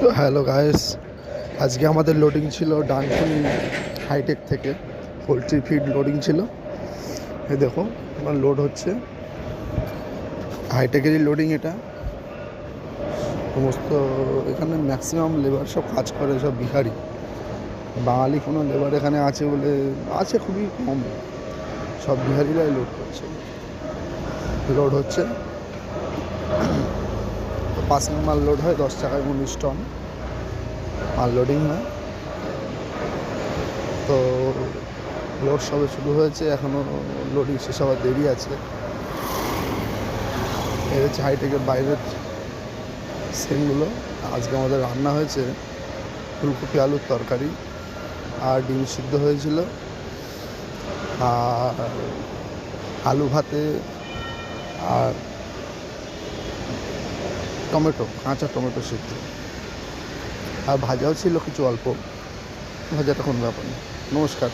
তো hello guys, আজকে আমাদের লোডিং ছিল ডানকুনি হাইটেক থেকে। পোলট্রি ফিড লোডিং ছিল। এই দেখো আমার লোড হচ্ছে, হাইটেকেরই লোডিং এটা। সমস্ত এখানে ম্যাক্সিমাম লেবার সব কাজ করে, সব বিহারি। বাঙালি কোনো লেবার এখানে আছে বলে আছে খুবই কম, সব বিহারিরাই লোড করছে। লোড হচ্ছে, পাসিং মাল লোড হয় 10 টাকায় 19 টন মাল লোডিং হয়। তো লোড সবে শুরু হয়েছে, এখনও লোডিং শেষ হওয়ার দেরি আছে। এই হচ্ছে হাইটেকের বাইরের সিনগুলো। আজকে আমাদের রান্না হয়েছে ফুলকপি আলুর তরকারি, আর ডিম সিদ্ধ হয়েছিল, আর আলু ভাতে, আর টমেটো, কাঁচা টমেটো সিদ্ধ, আর ভাজাও ছিল কিছু অল্প। ভাজাটা কোনো ব্যাপার না। নমস্কার।